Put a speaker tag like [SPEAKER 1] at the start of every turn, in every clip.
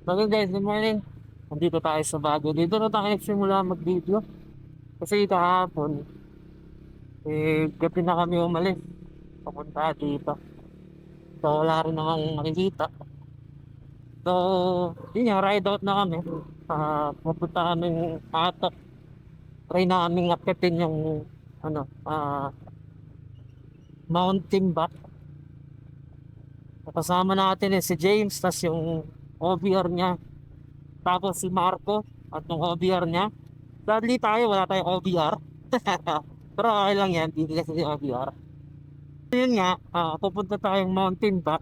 [SPEAKER 1] Okay guys, good morning. Nandito tayo sa bago. Dito na tayo nagsimula mag-video. Kasi kahapon, gabi na kami umalis. Papunta dito. So wala rin namang makikita. So, yun nga, ride out na kami. Pupunta kaming atak. Try namin akitin yung Mount Timba. Kasama natin si James, tas yung OBR niya. Tapos si Marco at yung OBR niya. Sadly tayo, wala tayong OBR. Pero okay lang yan, hindi kasi si OBR. Yun nga, pupunta tayong mountain back.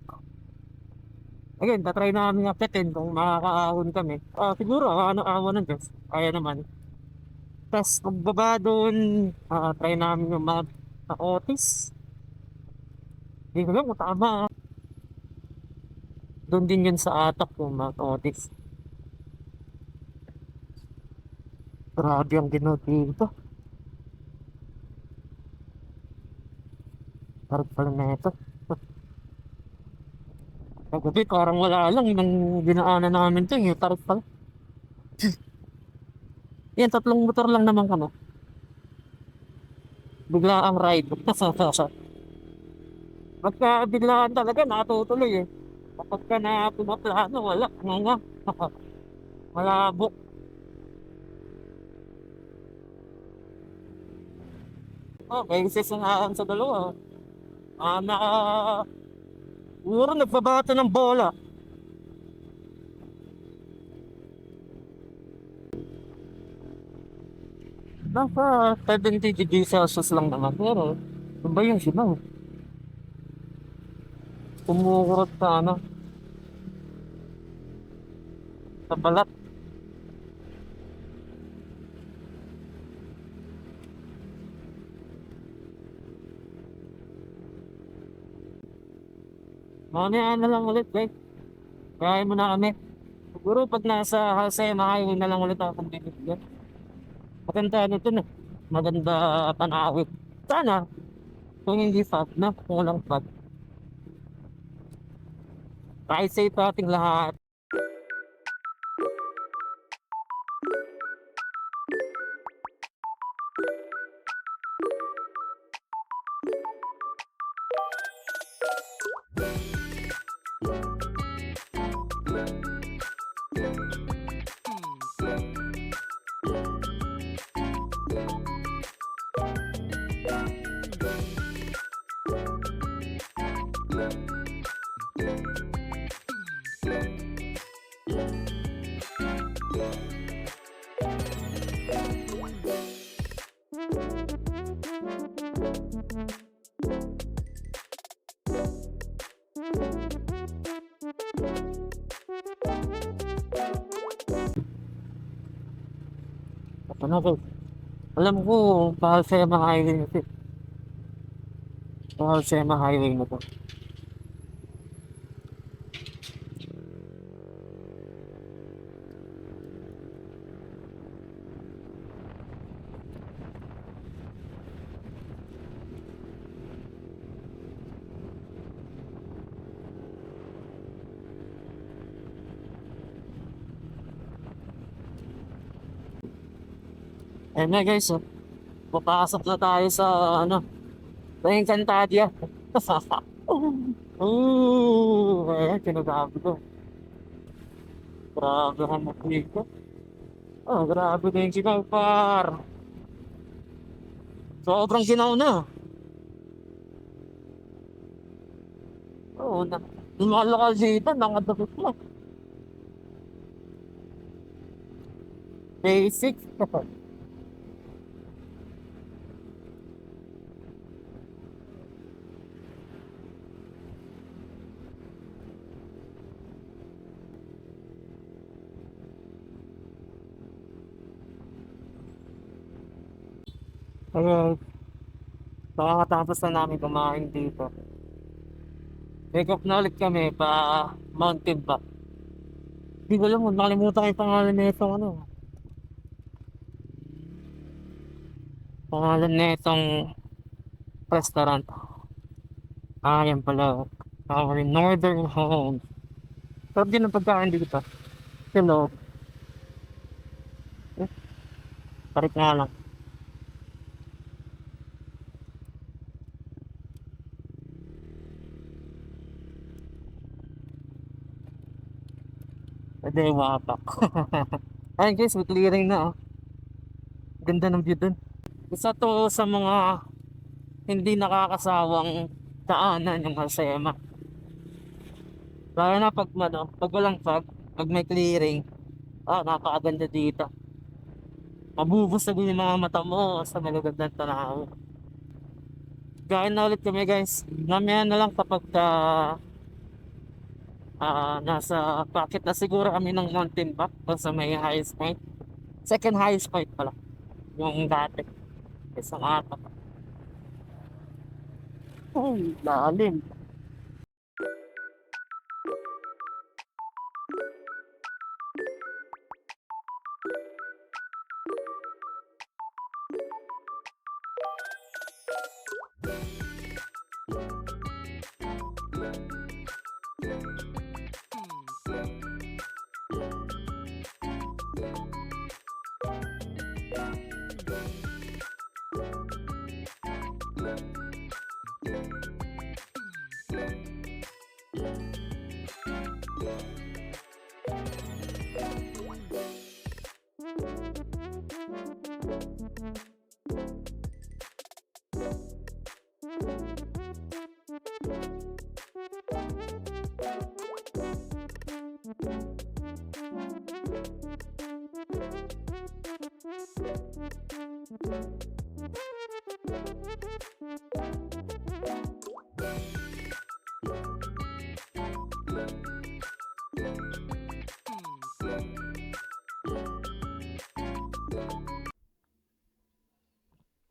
[SPEAKER 1] Again, tatry namin akitin kung makakaahon kami. Siguro, awa ng Diyos. Kaya naman. Tapos pagbaba doon, try namin yung Mount Otis. Hindi ko lang kung tama. Doon din yun sa atak yung Mount Otis. Grabe ang ginawa dito. Parang pala na ito. Kagabi parang wala lang. Nang dinaanan namin ito, yung tarot pala. Yan, tatlong motor lang naman kami. Bigla ang ride. Pagka biglaan talaga, natutuloy eh. Kapag ka na pumaplano, wala. Nga nga. Malabo. Okay, sisingahan sa dalawa. Naka... Siguro nagbabato ng bola. Nasa 70 degrees Celsius lang naman. Pero, ano ba yung sinaw? Kumukurot sa balat. Mamaya na lang ulit, guys. Kaya mo na kami. Siguro pag nasa Halsema Highway na lang ulit akong bibigyan. Maganda ano to na. Maganda panawit. Sana, kung hindi fog na, kung walang fog. Ride safe sa ating lahat. Ano ko? Alam ko, Halsema Highway na to. Halsema Highway na to. Ayan na guys, papasok na tayo sa sa Encantadia. Ayan, sinasabi ko. Grabe ang maklik ko. Grabe na yung ginaw, par. Sobrang ginaw na. Oo, lumalakal dito, nakadapit mo. Basic. Ayun, nakakatapos na namin kumain dito. Wake up na ulit kami pa mountain pa. Hindi ko alam kung nakalimutan ko yung pangalan na itong pangalan na itong restaurant. Yan pala. Northern Home. Sarap din ang pagkain dito. sa loob. Eh, parik nga lang. Pwede wapak. Ayun guys, may clearing na oh. Ganda ng view dun. Isa to sa mga hindi nakakasawang daanan yung Alsema. Lalo na pag, ano, pag walang fog, pag may clearing, napakaganda dito. Mabubusog yung mga mata mo sa malagandang tanaw. Kain na ulit kami guys. Mamaya na lang kapag nasa packet na siguro kami ng mountain back o sa may highest point. Second highest point pala. Yung dati. Isang ata. Ay, lalim.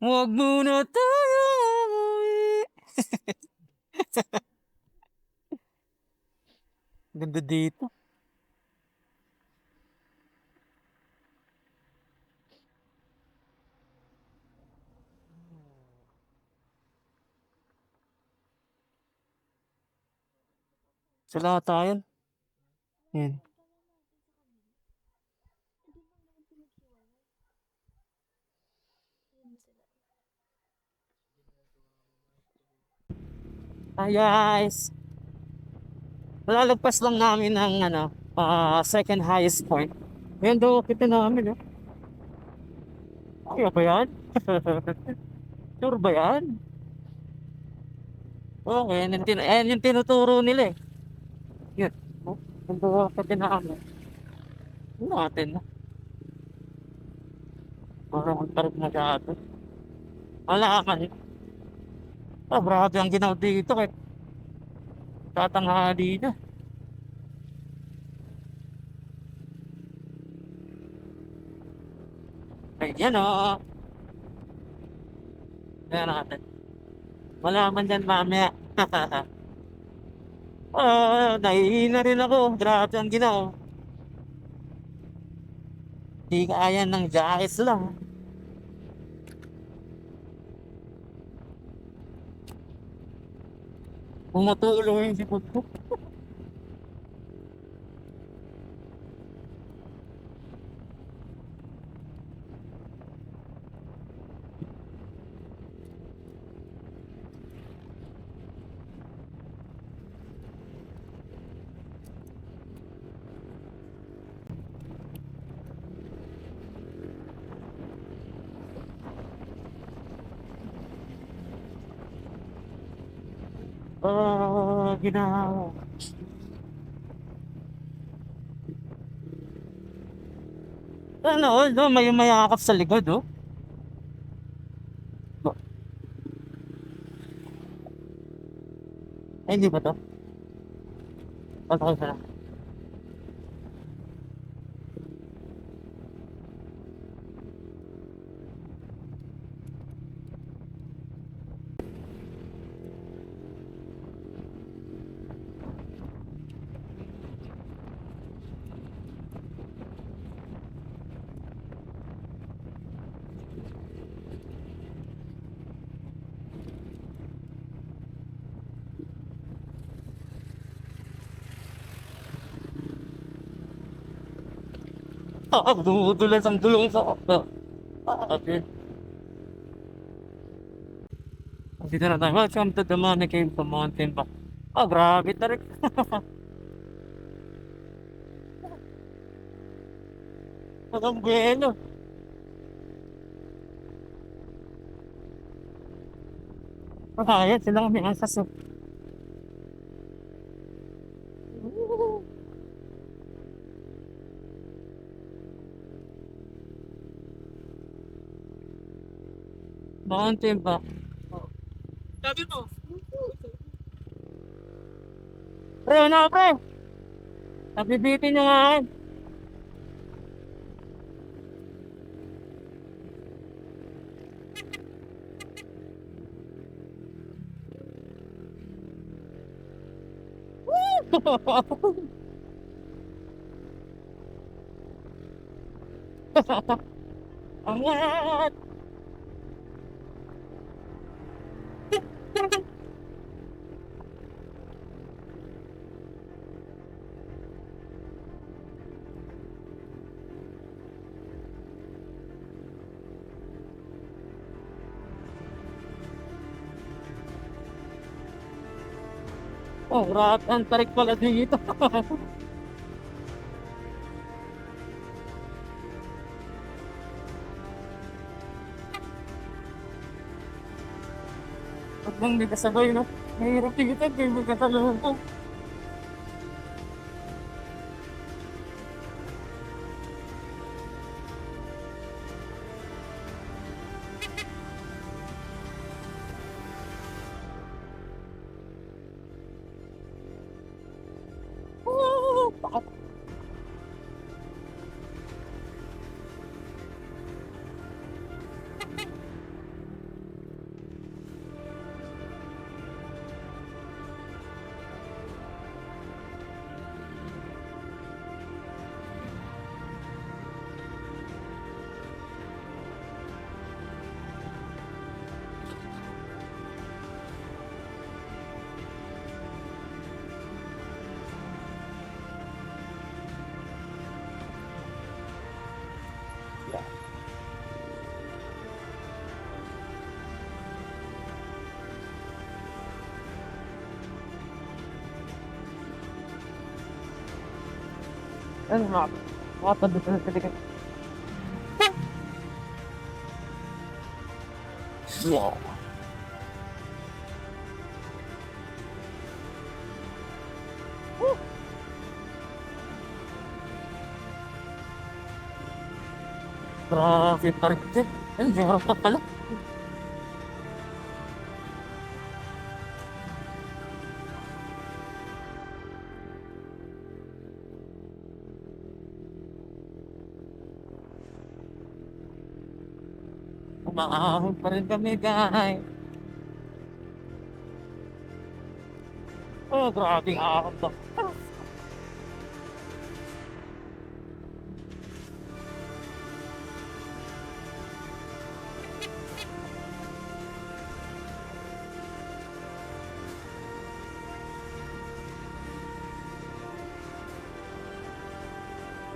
[SPEAKER 1] Huwag muna tayo umuwi. Ganda dito. Sila tayo. Yan. Hi guys. Malalagpas lang namin ng second highest point. Yan daw kita namin eh. Kaya ba yan? Sure ba yan? Okay, yan yung tinuturo nila eh. Yun. Oh, yan daw kita namin. Ano natin na? Parang magparag masyado. Wala ka eh. Grabe ang ginaw dito eh. Tatanghali na. Ayan o. Ayan natin. Malaman dyan mamaya. Nahihina rin ako. Grabe ang ginaw. Di kaya ng jackets lang. Pumutulo yung sipot ko. Ginawa. May mayakap sa likod, oh. Ay, hindi ba to? Patay sa Dumudulas ang gulong sa okto. Okay. Dito na tayo. Welcome to the Money Cave sa Mountain Park. Oh, grabe tarik. Ang bueno. Ayan, sila kami ang sasok. Mountain Park.
[SPEAKER 2] Sabi mo,
[SPEAKER 1] Pre, ano ka, pre? Nabibitin nyo nga yan. Angat! Oh, grabe. Ang tarik pala dito. Pag nang di kasabay, no? Mahirap tigitan kayo magkatalungan ko. Ano nga? Makapagod na talaga. Wow. Grabe tarik din. Ay, meron pa pala. Umaahon pa rin kami, guys. Oh, grabing ahon to.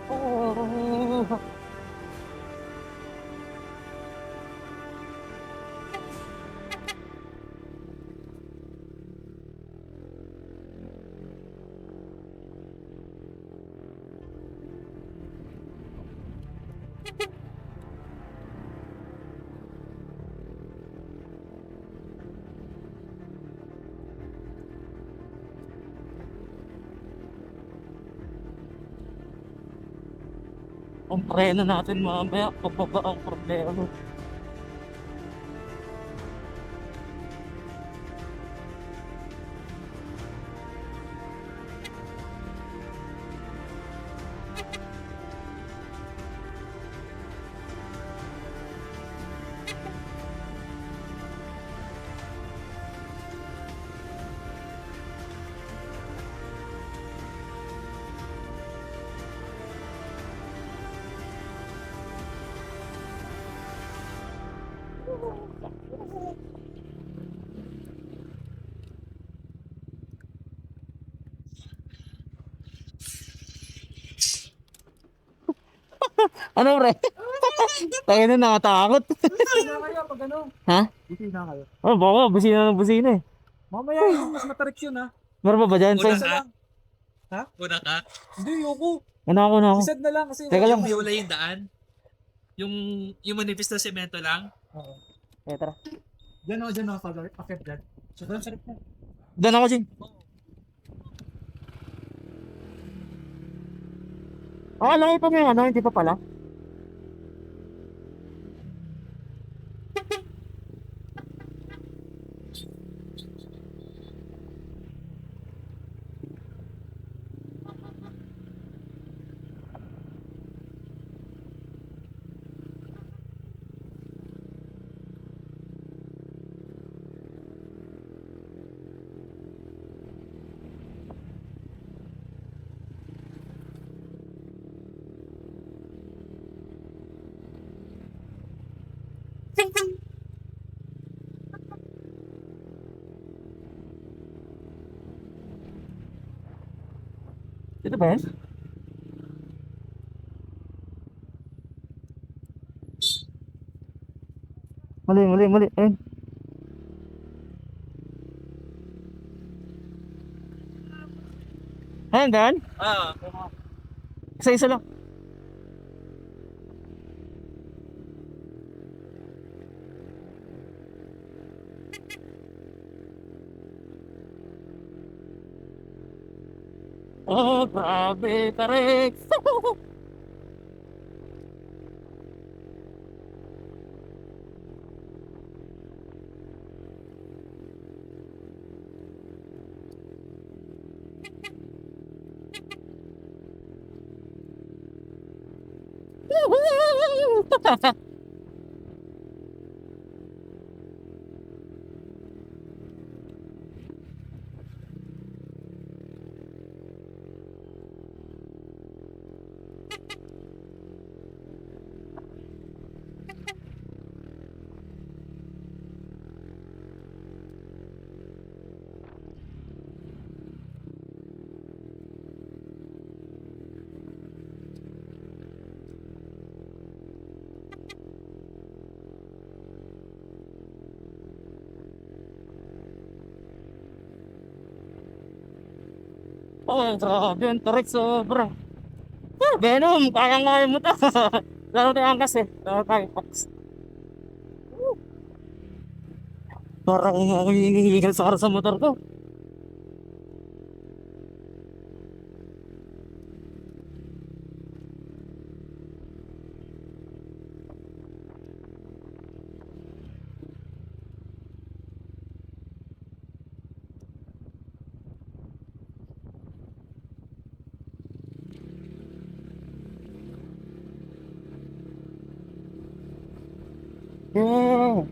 [SPEAKER 1] Oh. Ang preno natin mamaya, pababa ang problema. Ano pre? Tayo na nakatakot.
[SPEAKER 2] Busina kayo pag ano.
[SPEAKER 1] Ha?
[SPEAKER 2] Busina kayo.
[SPEAKER 1] Oh, baka busina ng busina eh.
[SPEAKER 2] Mamaya yun, mas matarik yun ha.
[SPEAKER 1] Meron pa ba dyan?
[SPEAKER 3] Una
[SPEAKER 1] Sen?
[SPEAKER 3] ka?
[SPEAKER 2] Ha?
[SPEAKER 3] Una ka?
[SPEAKER 2] Hindi, yoko.
[SPEAKER 1] Ano ako na ako?
[SPEAKER 2] Isad na lang kasi.
[SPEAKER 1] Teka lang.
[SPEAKER 3] Yung hiwalay yung daan? Yung manipis na semento lang?
[SPEAKER 2] Oo.
[SPEAKER 1] Eh, tara.
[SPEAKER 2] Dyan ako, Father. Akit dyan. Sobrang sarap na.
[SPEAKER 1] Doon ako, Jing. Ah, alam ko pa may ano, hindi pa pala. Dito ba yan? Mali. Ayun. Ayan, daan?
[SPEAKER 3] Ah.
[SPEAKER 1] Isa-isa lang. Oh, grabe, tarik. Oh, grabe yung tarik sobra. Ah, Venom, kaya mo to. Lalo tayo angkas eh. Lalo tayo angkas. Parang ako hinihingal sa motor ko. Yeah.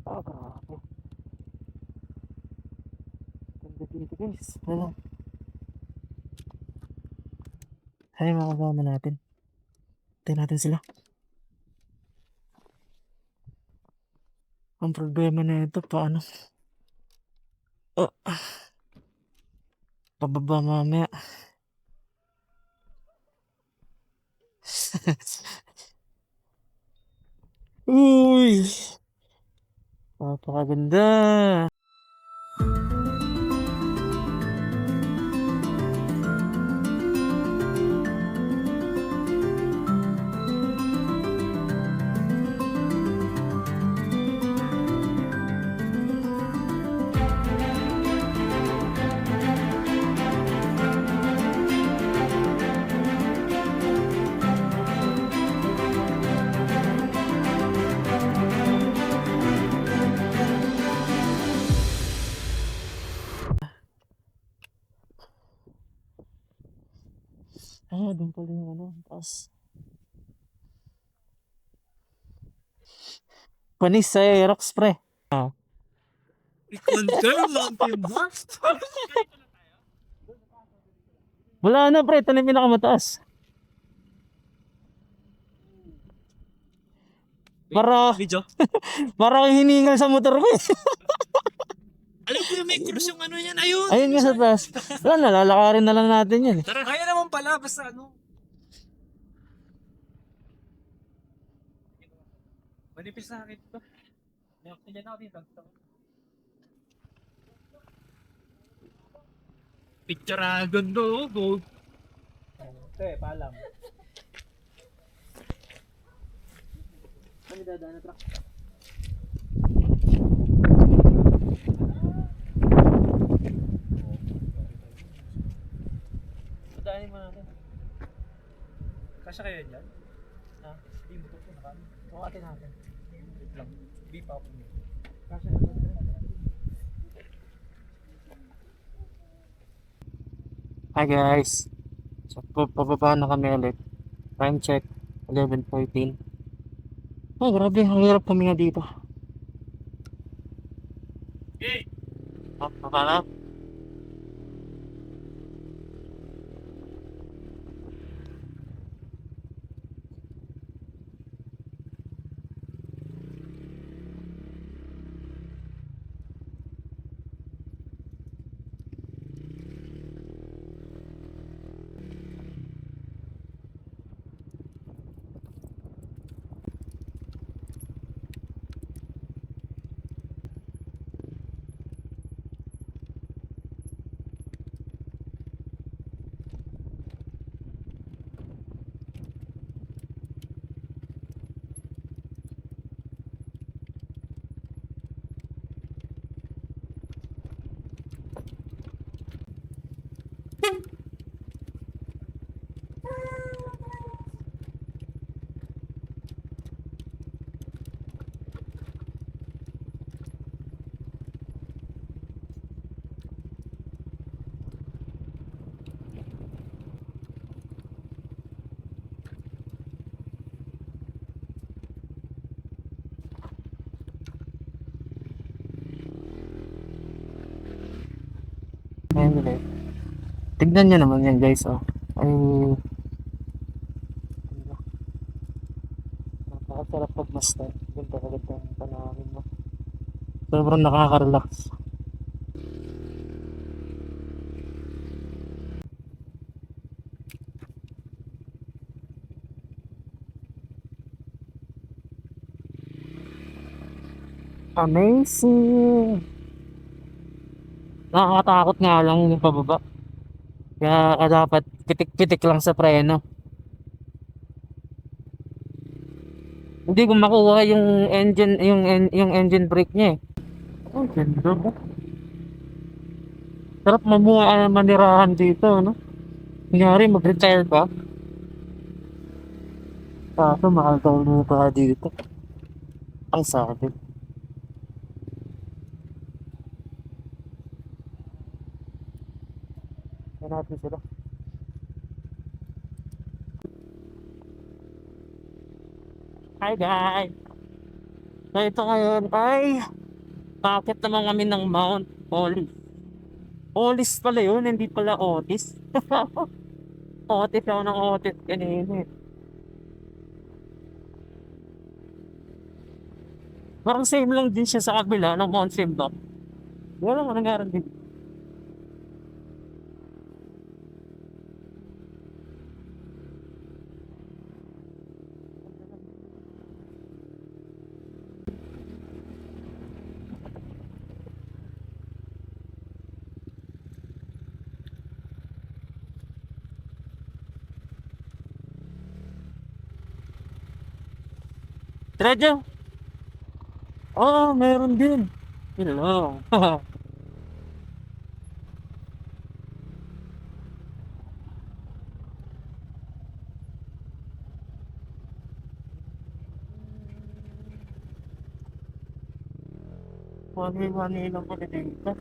[SPEAKER 1] Oh, grabe. Ganda dito guys. Ano? Ano yung makagawa natin? Tayo natin sila. Ang problema na ito, paano? Oh, pababa mamaya. Uy! Napakaganda. Ah, doon pala yung ano, taas. Panis sa Aerox, pre. Ah.
[SPEAKER 3] I-confirm lang yung box.
[SPEAKER 1] Wala na, pre. Ito na yung pinakamataas. Para,
[SPEAKER 3] Video.
[SPEAKER 1] para hiningal sa motor ko eh.
[SPEAKER 3] Alam ko yung may cruise yung ano yan. Ayun.
[SPEAKER 1] Ayun nga sa taas. Wala, nalalakarin na lang natin yan eh.
[SPEAKER 3] Tara. Kaya naman pala. Basta ano. Manipis na akin ito. Yan ako dito. Picture ganda gold.
[SPEAKER 2] Okay, paalam.
[SPEAKER 1] Ano dadaan na truck? Daanin mo natin.
[SPEAKER 2] Kasya kayo dyan?
[SPEAKER 1] Ha?
[SPEAKER 2] Hindi mo ito nakano.
[SPEAKER 1] Bukatin natin.
[SPEAKER 2] Wait lang. Hindi pa ako.
[SPEAKER 1] Kasya naman. Hi guys. So, pababa na kami ulit. Time check. 11:14. Oh, grabe. Ang hirap huminga dito.
[SPEAKER 3] Okay.
[SPEAKER 1] Oh, baba na. Ayun ulit. Tignan nyo naman yan guys. Oh. Ay, napakasarap pagmasdan. Ganda ang panahon mo. Sobrang nakaka-relax. Amazing! Nakakatakot nga lang yung pababa. Kaya dapat pitik-pitik lang sa preno. Hindi ko makuha yung engine, yung engine brake niya eh. Oh, ganda ba? Sarap mamuha manirahan dito, no? Kunyari mag-retire ka. Kaso mahal daw lupa dito. Ang sabi. Kaya natin sila. Hi guys! So ito ngayon ay bakit naman kami ng Mount Olis. Olis pala yun, hindi pala Otis. Otis ako ng Otis kanina eh. Parang same lang din siya sa kabila ng Mount Simba. Wala nga nangyari din. Tredyo? Oo, meron din. Yun lang. Wani-wani lang pala dito.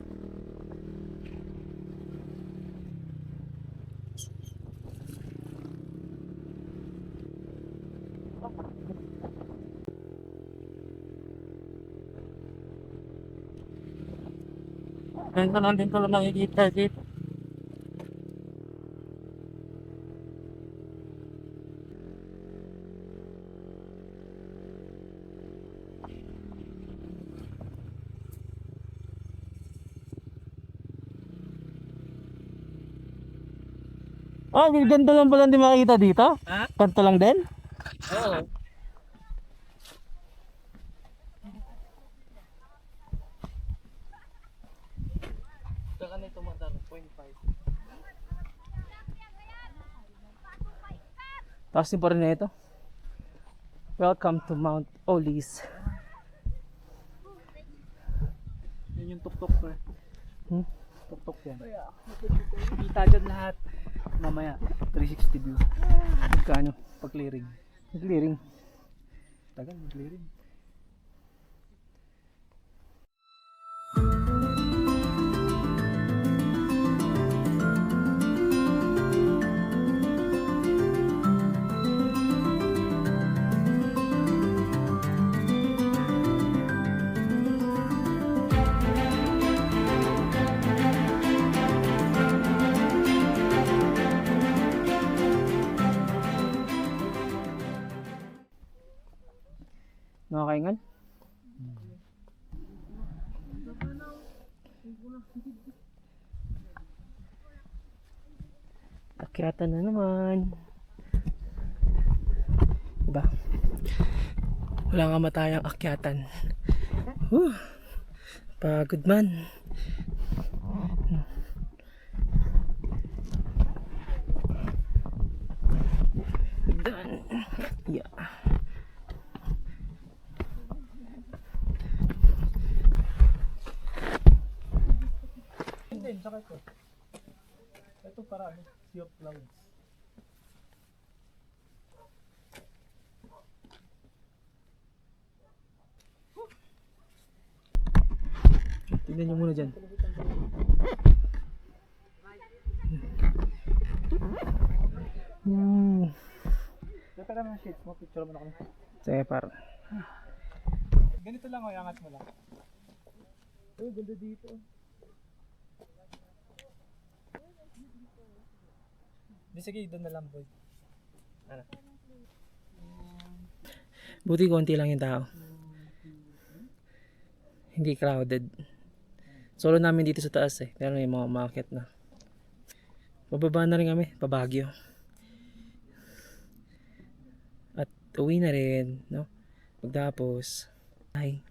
[SPEAKER 1] Ganito lang din ko lang nakikita dito. Oh, ganito lang pala hindi makikita dito?
[SPEAKER 3] Ha?
[SPEAKER 1] Kanto lang din?
[SPEAKER 3] Oo. Saka na ito matalo, 0.5.
[SPEAKER 1] Tapos yung pa rin na ito. Welcome to Mount Olis.
[SPEAKER 2] Yan yung tuk-tuk ko eh.
[SPEAKER 1] Hmm?
[SPEAKER 2] Tuk-tuk yan. Kita dyan lahat. Mamaya, 360 view.
[SPEAKER 1] Magkano?
[SPEAKER 2] Pag-clearing.
[SPEAKER 1] Clearing.
[SPEAKER 2] Tagal, clearing.
[SPEAKER 1] Nakakaingan? Akyatan na naman. Diba? Walang kamatayang akyatan. Pagod man. Done. Yeah.
[SPEAKER 2] Hindi, saka ito. Ito para ano, Sea of Clouds.
[SPEAKER 1] Tignan nyo muna dyan.
[SPEAKER 2] Dito ka naman shades mo, picture mo na kami.
[SPEAKER 1] Sige par.
[SPEAKER 2] Ganito lang o, iangat mo lang. Oh, ganda dito. Di sige, doon na lang boy. Ano?
[SPEAKER 1] Buti konti lang yung tao. Hindi crowded. Solo namin dito sa taas eh. Pero may mga umakyat na. Bababa na rin kami. Pa Baguio. At uwi na rin. No? Pagtapos. Bye.